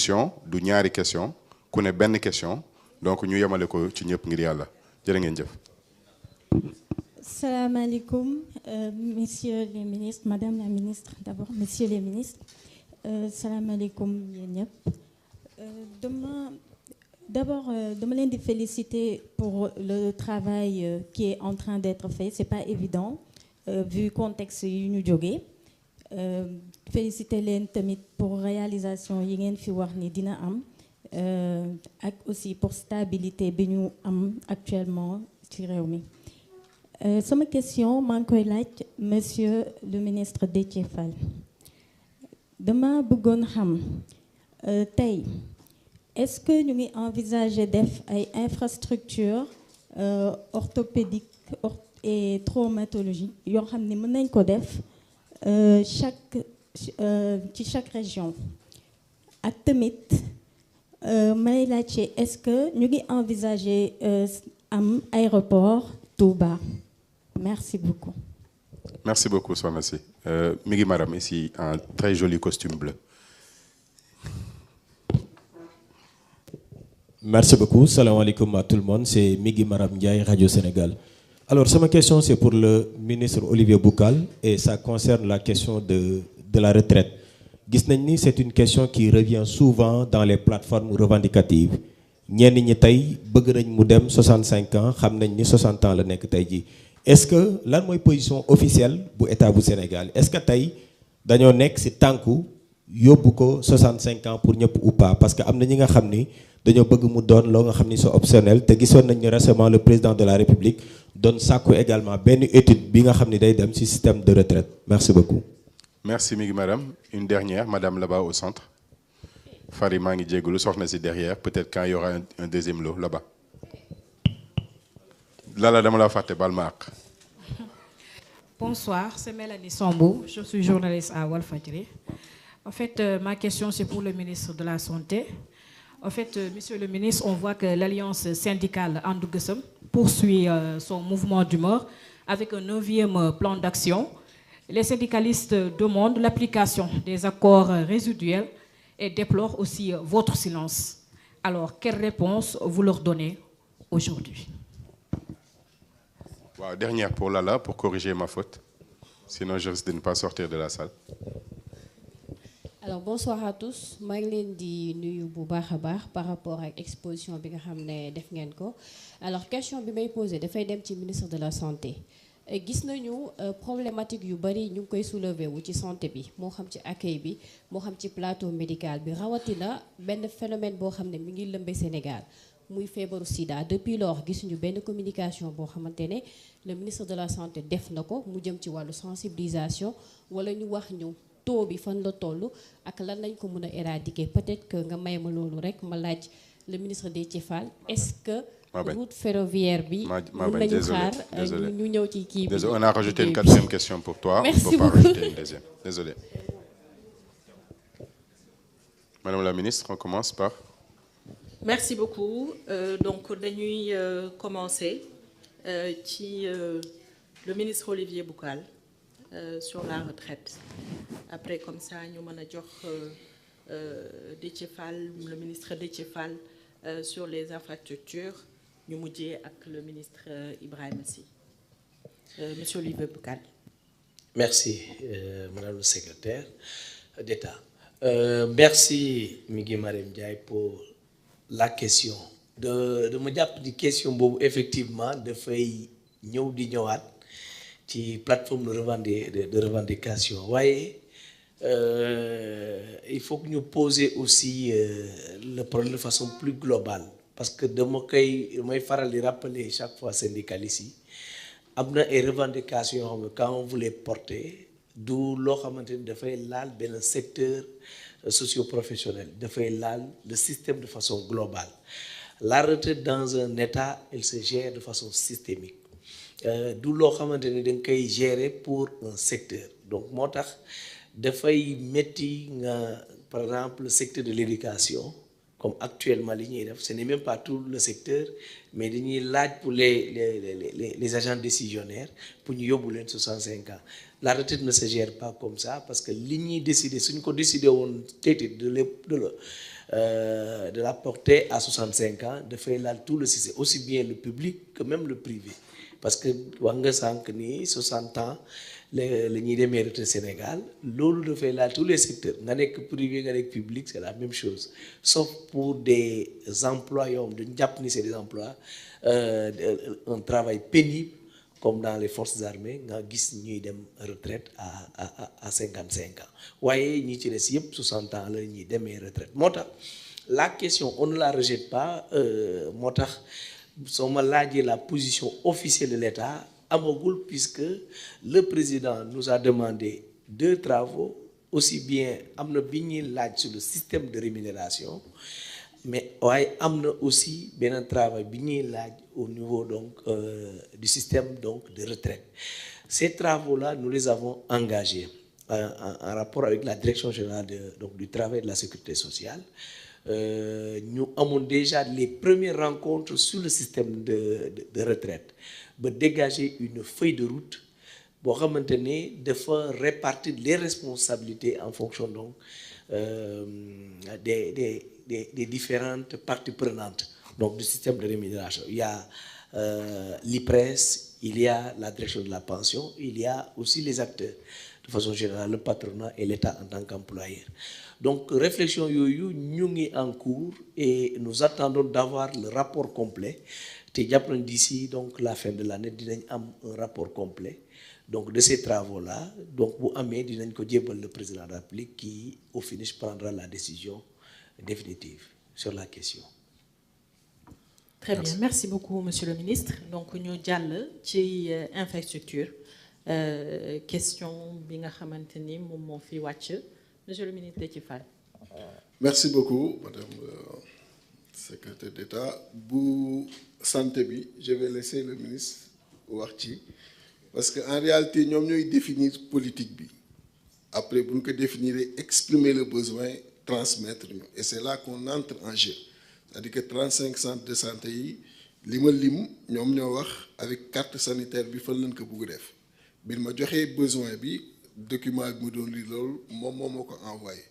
inscription du ñaari question ku ne benn question donc ñu yemale ko ci ñëpp ngir yàlla jërë ngeen jëf. Salaamaaleykum, messieurs les ministres, madame la ministre, d'abord, messieurs les ministres. Salaamaaleykum yéen ñëpp. D'abord, dama leen di féliciter pour le travail qui est en train d'être fait. C'est pas évident, vu contexte yi ñu jógee. Féliciter leen tamit pour réalisation yi ngeen fi wax ni dina am ak aussi pour stabilité bi ñu am actuellement ci réew mi. Sama question maa ngi koy laaj monsieur le ministre Déthié Fall. Dama bëggoon xam tey est-ce que ñu ngi envisager def ay infrastructures orthopédiques et traumatologiques yoo xam ni mën nañ ko def ci chaque région ak tamit may laajte est-ce que ñu ngi envisager am aéroport Touba. Merci beaucoup. Merci beaucoup soxna si mi ngi madame ici un très joli costume bleu. Merci beaucoup. Salam alaikum à tout le monde. C'est Migui Maram Ndiaye, Radio Sénégal. Alors, ma question, c'est pour le ministre Olivier Boucal et ça concerne la question de la retraite. Gis nañ ni c'est une question qui revient souvent dans les plateformes revendicatives. Ñenn ñi tey bëgg nañ mu dem 65 ans xam nañ ni 60 ans la nekk tey jii. Est-ce que lan mooy position officielle bu état bu Sénégal est-ce que tey dañoo nekk ci tànku yóbbu ko 65 ans pour ñëpp ou pas parce que am na ñi nga xam ni dañoo bëgg mu doon loo nga xam ni c'est optionnel te gisoon nañ ni récemment le président de la République doon sàkku également benn étude bi nga xam ni day dem ci système de retraite. Merci beaucoup. Merci Migui madame. Une dernière, madame là-bas au centre. Fari maa ngi jégalu soxna si derrière peut-être quand il y aura un deuxième lot là-bas. Lala dama la fàtte baal ma àq. Bonsoir, c'est Mélanie Sambou, je suis journaliste à Walfadjri. En fait, ma question c'est pour le ministre de la Santé. En fait, monsieur le ministre, on voit que l'alliance syndicale Andu Gueusseum poursuit son mouvement d'humeur avec un 9e plan d'action. Les syndicalistes demandent l'application des accords résiduels et déplorent aussi votre silence. Alors, quelle réponse vous leur donnez aujourd'hui? Wow, dernière pour Lala, pour corriger ma faute. Sinon, je risque de ne pas sortir de la salle. Alors, bonsoir à tous. Je suis nuyu bu baax a baax par rapport à l'exposition bi nga xam ne def ngeen ko. Alors, question bi may posé dafay dem ci ministre de la Santé. Gis nañu problématique yu bari ñu ngi koy soulever wu ci santé bi moo xam ci accueil bi moo xam ci plateau médical bi rawatina benn phénomène boo xam ne mi ngi lëmbe Sénégal muy feebaru sida depuis lors gisuñu benn communication boo xamante ne le ministre de la Santé def na ko mu jëm ci wàllu sensibilisation wala ñu wax ñu taux bi fan la toll ak lan lañ ko mën a éradiquer peut-être que nga may ma loolu rek ma laaj le ministre Déthié Fall est-ce que route ferroviaire bi mën nañu xaar ñu ñëw ci kii bi. Désolé, on a rajouté une 4e question pour toi. Merci on ne peut pas beaucoup. rajouter une deuxième. Désolé. Madame la ministre, on commence par. Merci beaucoup. Donc dañuy commencer ci le ministre Olivier Boucal sur la retraite. Après comme ça ñu mën a jox Déthié Fall, le ministre Déthié Fall sur les infrastructures. ñu mujjee ak le ministre Ibrahima Sy. Monsieur Olivier Boucal. Merci madame le secrétaire d'État. Merci Migui Maram Ndiaye pour la question de ma jàpp di question boobu effectivement dafay ñëw di ñëwaat ci plateforme de revendication waaye il faut que ñu poser aussi le problème de façon plus globale. Parce que damay faral di rappeler chaque fois syndicalistes yi am na ay revendications yoo xam ne quand on voulait porter du loo xamante ni dafay laal benn secteur socio-professionnel dafay laal le système de façon globale. La retraite dans un état elle se gère de façon systémique du loo xamante ni da nga koy gérer pour un secteur donc moo tax dafay métti nga par exemple le secteur de l'éducation comme actuellement li ñuy def ce n'est même pas tout le secteur mais dañuy laaj pour les agents décisionnaires pour ñu yóbbu leen 65 ans la retraite ne se gère pas comme ça parce que li ñuy décider suñ ko décider woon tey de la porter à 65 ans dafay laal tout le système aussi bien le public que même le privé parce que wax nga sànq ni 60 ans la ñuy demee retraite Sénégal loolu dafay laal tous les secteurs nga nekk privé nga nekk public c'est la même chose sauf pour des emplois yoo xam dañu jàpp ni c'est des emplois un travail pénible comme dans les forces armées nga gis ñuy dem retraite à 55 ans waaye ñi ci des yëpp 60 ans la ñuy demee retraite moo tax la question on ne la rejette pas moo tax soo ma laajee la position officielle de l'État amagul puisque le président nous a demandé 2 travaux aussi bien am na bi ñuy laaj sur le système de rémunération mais waaye am na aussi beneen travail bi ñuy laaj au niveau donc du système donc de retraite ces travaux-là nous les avons engagés en rapport avec la direction générale donc du travail et de la sécurité sociale ñu amoon déjà les premières rencontres sur le système de retraite ba dégager une feuille de route boo xamante ne dafa répartir les responsabilités en fonction donc des différentes parties prenantes donc du système de rémunération. Il y a l'IPRES, il y a la direction de la pension, il y a aussi les acteurs de façon générale, le patronat et l'État en tant qu'employeur. Donc réflexion yooyu ñu ngi en cours et nous attendons d'avoir le rapport complet te jàpp nañ d'ici donc la fin de l'année dinañ am un rapport complet donc de ces travaux-là donc bu amee dinañ ko jébbal le président de la République qui au finish prendra la décision définitive sur la question. Très bien, merci beaucoup monsieur le ministre. Donc ñu jàll ci infrastructure question bi nga xamante ni moom moo fi wàcc monsieur le ministre Déthié Fall. Merci beaucoup madame secrétaire d'État bu santé bi je vais laisser le ministre wax ci parce que en réalité ñoom ñooy définir politique bi après bu ñu ko définir exprimer le besoin transmettre ñu et c'est là qu'on entre en jeu c'est-à-dire que 35 centres de santé yi li ma lim ñoom ñoo wax avec carte sanitaire bi fan lañ ko bëgg def bi ma joxee besoin bi document bi mu doon lii loolu moom moo ko envoyé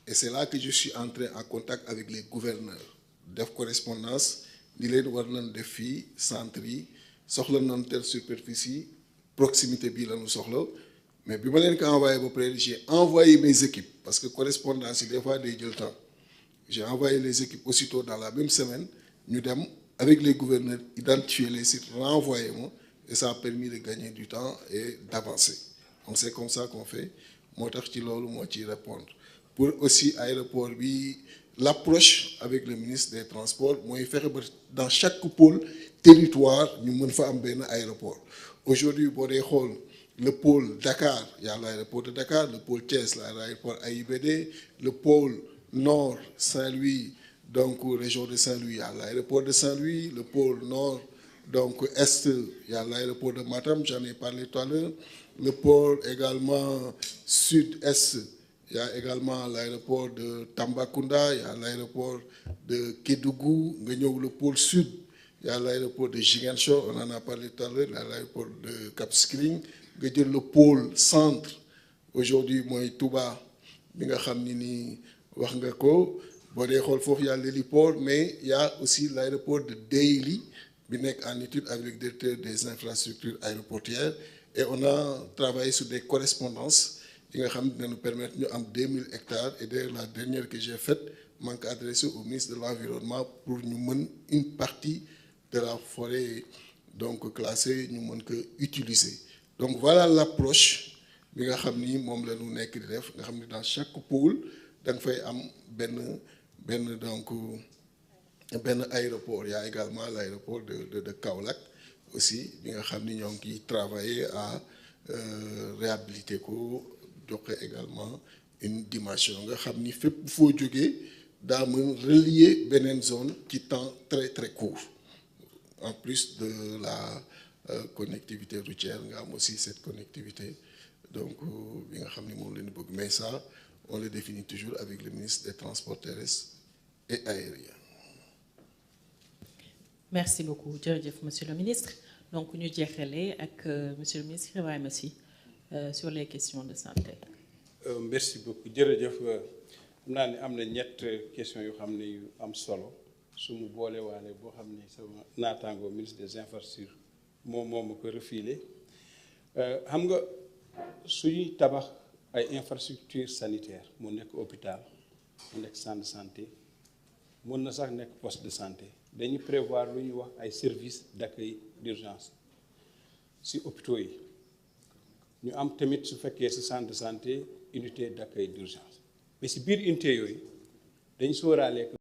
et c'est là que je suis entré en contact avec les gouverneurs def correspondance ni leen war nañ def fii centre yi soxla nañ telle superficie proximité bii la ñu soxla mais bi ma leen ko envoyé ba pare j'ai envoyé mes équipes parce que correspondance yi des fois day jël temps j'ai envoyé les équipes aussitôt dans la même semaine ñu dem avec les gouverneurs identifier les sites renvoyer moi et ça a permis de gagner du temps et d'avancer donc c'est comme ça qu'on fait moo tax ci loolu moo ciy répondre pour aussi aéroport bi l'approche avec le ministre des transports mooy fexe ba dans chaque pôle territoire ñu mën fa am benn aéroport aujourd'hui boo dee xool le pôle Dakar il y a l'aéroport de Dakar le pôle Thiès l'aéroport AIBD le pôle nord Saint-Louis donc région de Saint-Louis il y a l'aéroport de Saint-Louis le pôle nord donc est il y a l'aéroport de Matam j'en ai parlé tout à l'heure le pôle également sud-est il y a également l'aéroport de Tambacounda il y a l'aéroport de Kédougou nga ñëw le pôle sud il y a l'aéroport de Ziguinchor on en a parlé tout à l'heure il y a l'aéroport de Cap Skirring nga jël le pôle centre aujourd'hui mooy Touba bi nga xam ni nii wax nga ko boo dee xool foofu il y a l'héliport mais il y a aussi l'aéroport de Déili bi nekk en étude avec le directeur des infrastructures aéroportuaires et on a travaillé sur des correspondances yi nga xam ne nous permettre ñu am 2000 hectares et d'ailleurs la dernière que j'ai faite maa ngi ko adressé au ministre de l'environnement pour ñu mën une partie de la forêt donc classée ñu mën ko utiliser donc voilà l'approche bi nga xam ni moom la ñu nekk di def nga xam ni dans chaque pôle da nga fay am benn donc benn aéroport il y a également l'aéroport de Kaolack aussi bi nga xam ni ñoo ngi travailler à réhabiliter ko joxe également une dimension nga xam ni fépp foo jógee daa mën relier beneen zone ci temps très très court en plus de la connectivité routière nga am aussi cette connectivité donc bi nga xam ni moom la ñu bëgg mais ça on le définit toujours avec le ministre des Transports terrestres et aérien. Merci beaucoup jërëjëf monsieur le ministre donc ñu jeexale ak monsieur le ministre Ibrahima Sy sur les questions de santé. Merci beaucoup jërëjëf xam naa ne am na ñett questions yu xam ne yu am solo su mu boole waale boo xam ne sama naataangoo ministre des infrastructures moom moo ma ko refilé xam nga suñuy tabax ay infrastructures sanitaires mu nekk hôpital mu nekk centre de santé mën na sax nekk poste de santé dañuy prévoir lu ñuy wax ay services d'accueil d'urgence ci hôpitaux yi ñu am tamit su fekkee ci centre de santé unité d'accueil d'urgence mais ci biir unité yooyu dañ sóoraale